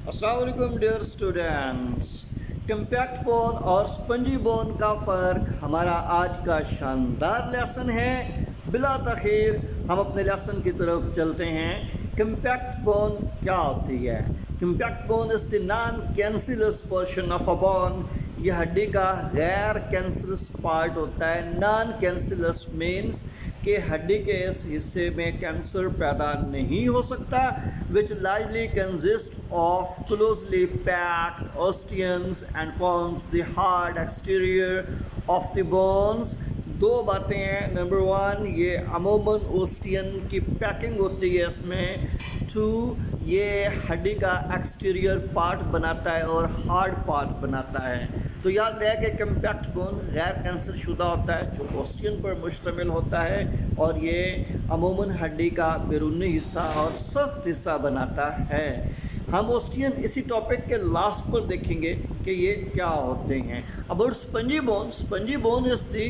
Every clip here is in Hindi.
अस्सलाम वालेकुम डियर स्टूडेंट्स। कम्पैक्ट बोन और स्पंजी बोन का फ़र्क हमारा आज का शानदार लेसन है। बिला तख़ीर हम अपने लेसन की तरफ चलते हैं। कम्पैक्ट बोन क्या होती है? Compact bone is the non cancerous portion of a bone. ये हड्डी का गैर कैंसरस पार्ट होता है। नॉन कैंसरस मीन्स कि हड्डी के इस हिस्से में कैंसर पैदा नहीं हो सकता। Which largely consist of closely packed osteons and forms the hard exterior of the bones. दो बातें हैं। नंबर वन, ये अमूमन ओस्टियन की पैकिंग होती है इसमें। टू, ये हड्डी का एक्सटीरियर पार्ट बनाता है और हार्ड पार्ट बनाता है। तो याद रहे कि कम्पैक्ट बोन गैर कैंसर शुदा होता है जो ओस्टियन पर मुश्तमिल होता है और ये अमूमन हड्डी का बैरूनी हिस्सा और सख्त हिस्सा बनाता है। हम ओस्टियन इसी टॉपिक के लास्ट पर देखेंगे कि ये क्या होते हैं। About spongy bone is the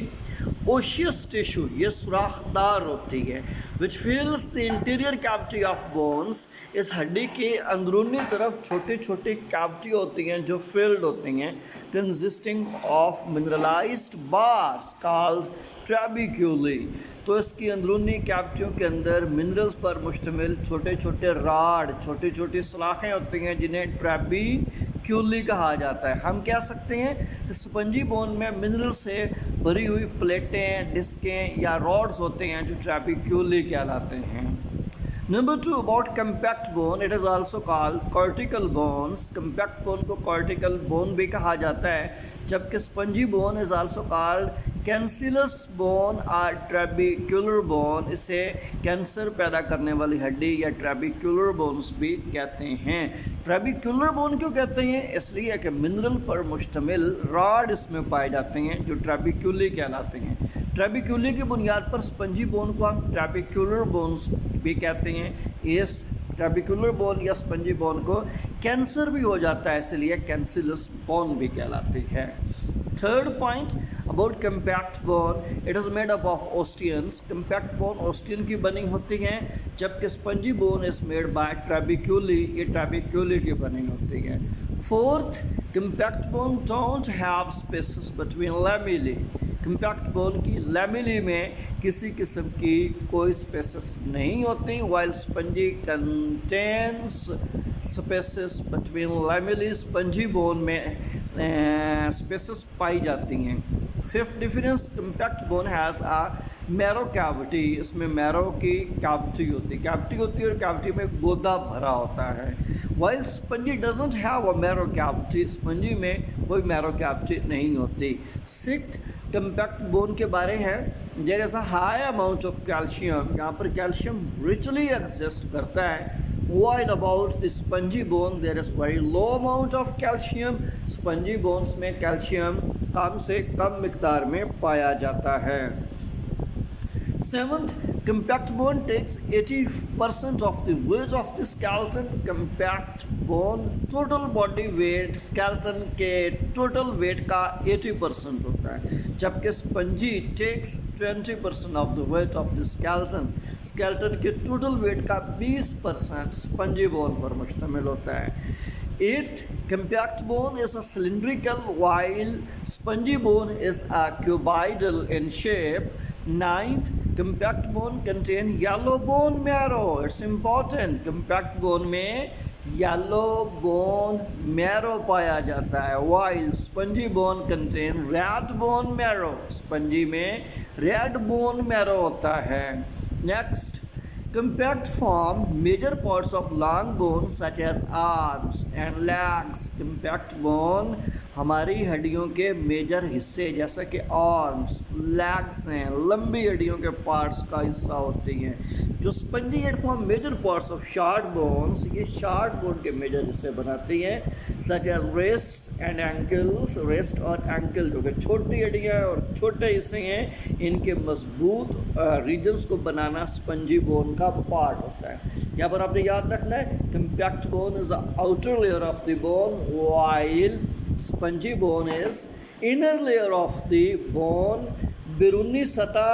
osseous tissue, ये सुराखदार होती है। Which fills the interior cavity of bones, इस हड्डी की अंदरूनी तरफ छोटी छोटी कैविटी होती हैं जो फिल्ड होती हैं, कंसिस्टिंग ऑफ मिनरलाइज्ड बार्स कॉल्ड ट्रैबिक्यूली। तो इसकी अंदरूनी कैविटियों के अंदर मिनरल्स पर मुश्तमिल छोटे छोटे राड, छोटी छोटी सलाखें होती हैं जिन्हें ट्रैबिक्यूली कहा जाता है। हम कह सकते हैं स्पंजी बोन में मिनरल से भरी हुई प्लेटें, डिस्कें या रॉड्स होते हैं जो ट्रैबिक्यूली कहलाते हैं। Number two, about compact bone, it is also called cortical bones. Compact bone को कॉर्टिकल बोन भी कहा जाता है, जबकि spongy bone is also called cancellous bone और ट्रैबिक्यूलर बोन। इसे कैंसर पैदा करने वाली हड्डी या ट्रैबिक्यूलर बोन्स भी कहते हैं। ट्रैबिक्यूलर बोन क्यों कहते हैं? इसलिए कि मिनरल पर मुश्तमिल रॉड इसमें पाए जाते हैं जो ट्रैबिक्यूली कहलाते हैं। ट्रैबिक्यूली की बुनियाद पर स्पंजी बोन को हम ट्रैबिक्यूलर बोन्स भी कहते हैं। इस ट्रैबिक्यूलर बोन या स्पंजी बोन को कैंसर भी हो जाता है, इसलिए कैंसिलस बोन भी कहलाती है। Third point about compact bone, it is made up of osteons. Compact bone osteon की बनी होती हैं, जबकि spongy bone is made by trabeculae, ये ट्रैबिक्यूली की बनी होती है। Fourth, compact bone don't have spaces between lamellae. Compact bone की लैमेली में किसी किस्म की कोई स्पेसेस नहीं होती, while spongy contains spaces between lamellae. Spongy bone में स्पेसेस पाई जाती हैं। Fifth difference, compact bone has a marrow cavity. इसमें मैरो की कैविटी होती है और कैविटी में गोदा भरा होता है। While spongy doesn't have a marrow cavity, spongy में कोई मैरो कैविटी नहीं होती। सिक्स्थ, कम्पैक्ट बोन के बारे हैं, there is a high amount of calcium, यहाँ पर कैल्शियम रिचली एग्जिस्ट करता है। While about the spongy bone there is very low amount of calcium, spongy bones में कैल्शियम कम से कम मिकदार में पाया जाता है। Seventh, compact bone takes 80% of the weight of the skeleton. Compact bone total body weight skeleton के total weight का 80% होता है, जबकि spongy takes 20% of the weight of the skeleton. skeleton के total weight का 20% स्पंजी बोन पर मुश्तमिल होता है। Eighth, compact bone is a cylindrical while spongy bone is a cuboidal in shape. Ninth, compact bone contain yellow bone marrow. It's important, compact bone में yellow bone marrow पाया जाता है, while spongy bone contain red bone marrow. spongy में red bone marrow होता है। Next, compact form major parts of long bones such as arms and legs. compact bone हमारी हड्डियों के मेजर हिस्से जैसा कि आर्म्स, लेग्स हैं, लंबी हड्डियों के पार्ट्स का हिस्सा होती हैं। जो spongy head form major parts of short bones, ये शार्ट बोन के मेजर हिस्से बनाती हैं, such as wrists and ankles. Wrist और एंकल जो कि छोटी हड्डियाँ और छोटे हिस्से हैं, इनके मजबूत रीजन्स को बनाना स्पंजी बोन का पार्ट होता है। यहाँ पर आपने याद रखना है, compact bone is the outer layer of the bone, while spongy bone is inner layer of the bone. बैरूनी सतह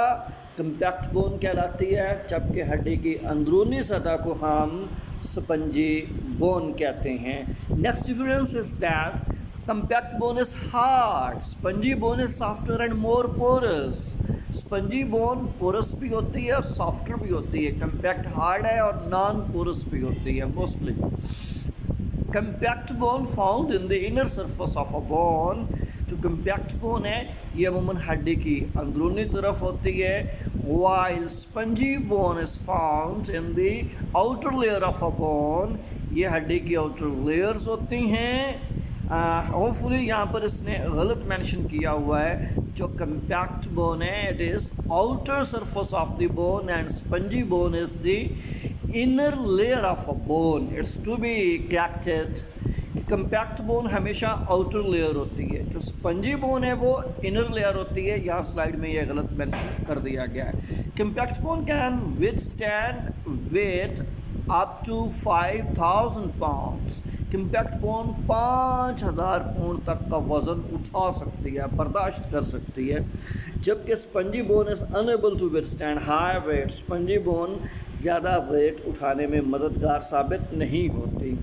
कम्पैक्ट बोन कहलाती है, जबकि हड्डी की अंदरूनी सतह को हम स्पंजी बोन कहते हैं। Next difference is that compact bone is hard, spongy bone is softer and more porous. Spongy bone porous भी होती है और सॉफ्टर भी होती है, कंपैक्ट हार्ड है और नॉन पोरस भी होती है mostly. Compact bone found in the inner surface of a bone, जो कंपैक्ट बोन है ये अमूमन हड्डी की अंदरूनी तरफ होती है, while spongy bone is found in the outer layer of a bone, ये हड्डी की आउटर लेयर्स होती हैं। होपफुली यहाँ पर इसने गलत मेंशन किया हुआ है, जो कंपैक्ट बोन है it is outer surface of the bone and spongy bone is the inner layer of a bone. It's to be corrected कि कंपैक्ट बोन हमेशा आउटर लेयर होती है, जो स्पंजी बोन है वो इनर लेयर होती है। यहाँ स्लाइड में ये गलत मेंशन कर दिया गया है। Compact bone can withstand weight up to 5000 pounds. Compact bone 5000 pound तक का वज़न उठा सकती है, बर्दाश्त कर सकती है, जबकि spongy bone is unable to withstand high weight. Spongy bone ज़्यादा वेट उठाने में मददगार साबित नहीं होती।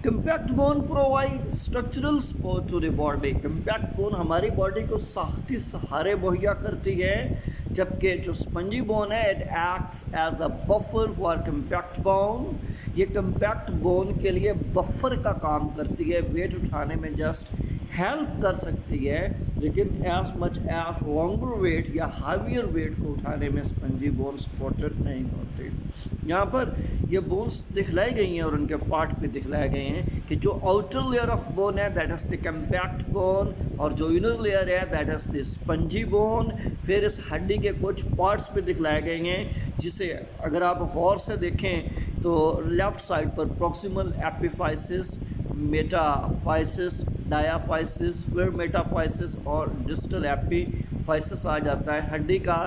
Compact bone provide structural support to the body. Compact bone हमारी बॉडी को साख्ती सहारे मुहैया करती है, जबकि जो स्पंजी बोन है it acts as a buffer for compact bone. ये कंपैक्ट बोन के लिए बफर का काम करती है, वेट उठाने में जस्ट हेल्प कर सकती है, लेकिन as much as longer weight या हाइवियर वेट को उठाने में स्पंजी बोन सपोर्टेड नहीं होती। यहाँ पर ये बोन्स दिखलाई गई हैं और उनके पार्ट भी दिखलाए गए हैं कि जो आउटर लेयर ऑफ बोन है that is the compact bone, और जो इनर लेयर है that is the spongy bone. फिर इस हड्डी के कुछ पार्ट्स भी दिखलाए गए हैं, जिसे अगर आप गौर से देखें तो लेफ़्ट साइड पर प्रॉक्सिमल एपिफाइसिस, मेटाफाइसिस, डायाफाइसिस, फिर मेटाफाइसिस और डिस्टल एपिफाइसिस आ जाता है। हड्डी का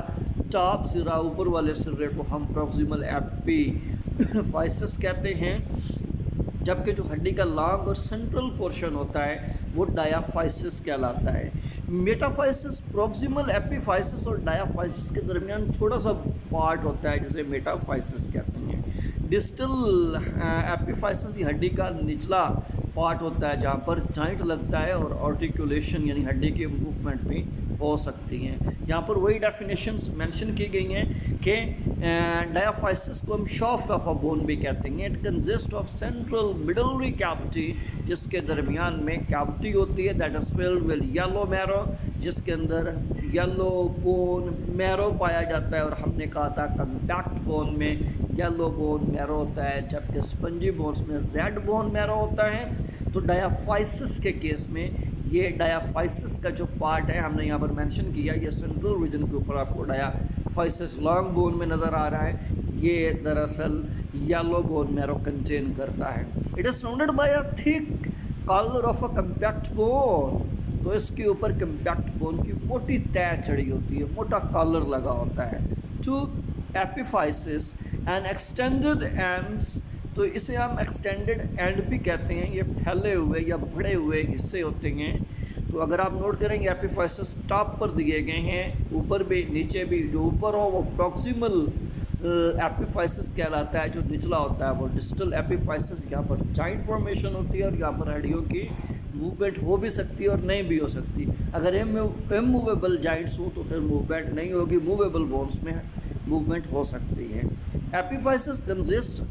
टॉप सिरा, ऊपर वाले सिरे को हम प्रॉक्सिमल एपिफाइसिस कहते हैं, जबकि जो हड्डी का लॉन्ग और सेंट्रल पोर्शन होता है वो डायाफाइसिस कहलाता है। मेटाफाइसिस प्रॉक्सिमल एपिफाइसिस और डायाफाइसिस के दरमियान छोटा सा पार्ट होता है जिसे मेटाफाइसिस कहते हैं। डिस्टल एपिफाइसिस ये हड्डी का निचला पार्ट होता है जहाँ पर जॉइंट लगता है और आर्टिकुलेशन यानी हड्डी की मूवमेंट भी हो सकती हैं। यहाँ पर वही डेफिनेशंस मेंशन की गई हैं कि डायाफाइसिस को हम शाफ्ट ऑफ अ बोन भी कहते हैं। It consist of central medullary cavity, जिसके दरमियान में कैविटी होती है that is filled with yellow marrow, जिसके अंदर येलो बोन मैरो पाया जाता है। और हमने कहा था कंपैक्ट बोन में येलो बोन मैरो होता है, जबकि स्पंजी बोन्स में रेड बोन मैरो होता है। तो डायाफाइसिस के केस में ये डायाफाइसिस का जो पार्ट है हमने यहाँ पर मेंशन किया, ये सेंट्रल रीजन के ऊपर आपको डायाफाइसिस लॉन्ग बोन में नज़र आ रहा है, ये दरअसल येलो बोन मैरो कंटेन करता है। It is surrounded by a thick collar of a compact bone, तो इसके ऊपर कंपैक्ट बोन की मोटी तय चढ़ी होती है, मोटा कॉलर लगा होता है। To epiphysis and extended ends, तो इसे हम एक्सटेंडेड एंड भी कहते हैं, ये फैले हुए या बढ़े हुए हिस्से होते हैं। तो अगर आप नोट करेंगे एपिफाइसिस टॉप पर दिए गए हैं, ऊपर भी नीचे भी, जो ऊपर हो वो प्रॉक्सिमल एपिफाइसिस कहलाता है, जो निचला होता है वो डिस्टल एपिफाइसिस। यहाँ पर जॉइंट फॉर्मेशन होती है और यहाँ पर हड्डियों की मूवमेंट हो भी सकती है और नहीं भी हो सकती। अगर इमूवेबल जॉइंट्स हो तो फिर मूवमेंट नहीं होगी, मूवेबल बोन्स में मूवमेंट हो सकती है। Epiphysis consist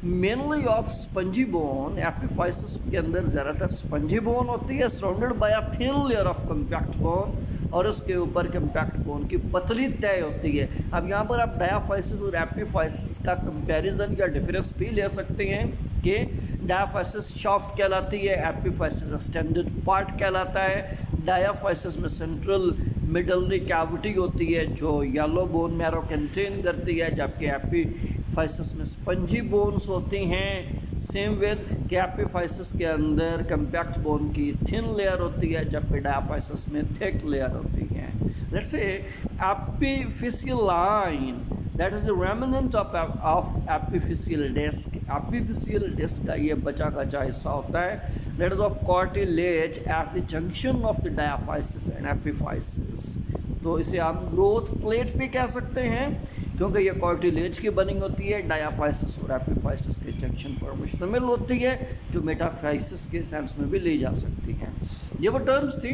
mainly of spongy bone. Epiphysis के अंदर ज़्यादातर स्पंजी बोन होती है, surrounded by a thin layer of compact bone, और उसके ऊपर कंपैक्ट बोन की पतली तय होती है। अब यहाँ पर आप डायाफाइसिस और एपिफाइसिस का कंपैरिजन या डिफरेंस भी ले सकते हैं कि डायाफाइसिस शाफ्ट कहलाती है, एपिफाइसिस एक्सटेंडेड पार्ट कहलाता है। डायाफाइसिस में सेंट्रल मिडलरी कैविटी होती है जो येलो बोन मैरो कंटेन करती है, जबकि एपिफाइसिस में स्पंजी बोन्स होती हैं। सेम विद कि एपिफाइसिस के अंदर कंपैक्ट बोन की थिन लेयर होती है, जबकि डायाफाइसिस में थिक लेयर होती है। Let's say epiphyseal line that is the remnant of epiphyseal disc. Epiphyseal disc का ये बचा कचा हिस्सा होता है that is of cartilage at the junction of the diaphysis and epiphysis. तो इसे हम ग्रोथ प्लेट भी कह सकते हैं। क्योंकि ये कार्टिलेज की बनी होती है, डायाफाइसिस और एपिफाइसिस के जंक्शन पर मुश्तमिल होती है, जो मेटाफाइसिस के सेंस में भी ली जा सकती है। ये वो टर्म्स थी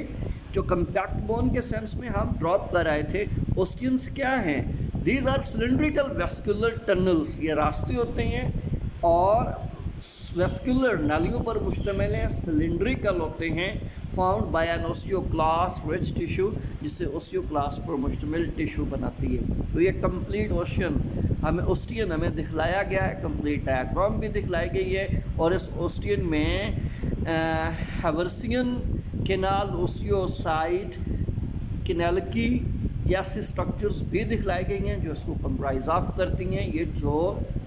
जो कम्पैक्ट बोन के सेंस में हम ड्रॉप कर आए थे। ओस्टियंस क्या हैं? These are cylindrical vascular tunnels, ये रास्ते होते हैं और वेस्कुलर नालियों पर मुश्तमिल हैं, सिलेंड्रिकल होते हैं, found by an osteoclast rich tissue, जिससे ओस्टियोक्लास्ट पर मुश्तमिल टिश्यू बनाती है। तो ये कंप्लीट ओस्टियन हमें दिखलाया गया है, कंप्लीट डायग्राम भी दिखलाई गई है, और इस ओस्टियन में हैवर्सियन केनाल, ओस्टियोसाइट, केनालिकी जैसे स्ट्रक्चर्स भी दिखलाई गई हैं जो इसको कंप्राइज ऑफ करती हैं। ये जो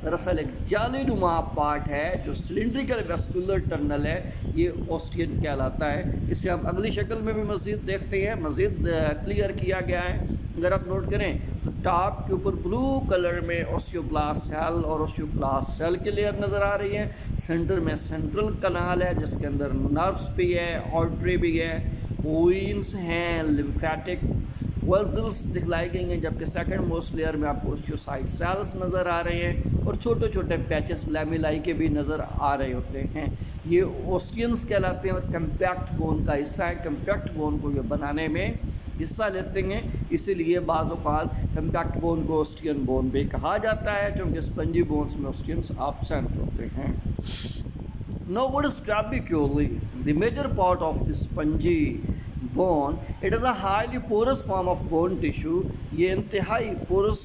दरअसल एक जालीनुमा पार्ट है, जो सिलेंड्रिकल वेस्कुलर टनल है, ये ओस्टियन कहलाता है। इसे हम अगली शक्ल में भी मज़ीद देखते हैं, मज़ीद क्लियर किया गया है। अगर आप नोट करें तो टॉप के ऊपर ब्लू कलर में ओस्टियोब्लास्ट सेल और ओस्टियोब्लास्ट सेल की लेयर नज़र आ रही है। सेंटर में सेंट्रल कनाल है जिसके अंदर नर्व्स भी है, आर्टरी भी है, वेन्स हैं, लिम्फेटिक वेसल्स दिखलाई गई हैं, जबकि सेकंड मोस्ट लेयर में आपको ओस्टियोसाइट सेल्स नज़र आ रहे हैं और छोटे छोटे पैचेस लैमेलाई के भी नज़र आ रहे होते हैं। ये ओस्टियंस कहलाते हैं और कम्पैक्ट बोन का हिस्सा है। कम्पैक्ट बोन को ये बनाने में हिस्सा लेते हैं, इसीलिए बाज़ औक़ात कम्पैक्ट बोन को ओस्टियन बोन भी कहा जाता है, क्योंकि स्पंजी बोन्स में ओस्टियंस एब्सेंट होते हैं। Now what is trabeculae? The major part of the spongy bone. It is a highly porous form of bone tissue. ये इंतहाई पोरस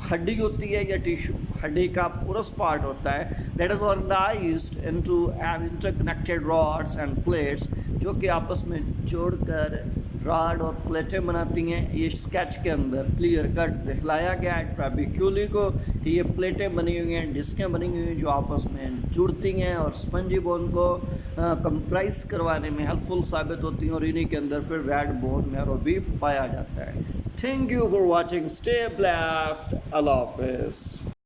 हड्डी होती है या टिश्यू, हड्डी का पोरस पार्ट होता है। That is organized into an interconnected rods and plates, जो कि आपस में जोड़कर रॉड और प्लेटें बनाती हैं। ये स्केच के अंदर क्लियर कट दिखलाया गया है ट्रैबेक्यूली को कि ये प्लेटें बनी हुई हैं, डिस्कें बनी हुई हैं जो आपस में जुड़ती हैं और स्पंजी बोन को कंप्राइज करवाने में हेल्पफुल साबित होती हैं, और इन्हीं के अंदर फिर रेड बोन मैरो भी पाया जाता है। Thank you for watching, stay blessed, अल्लाह हाफिज़।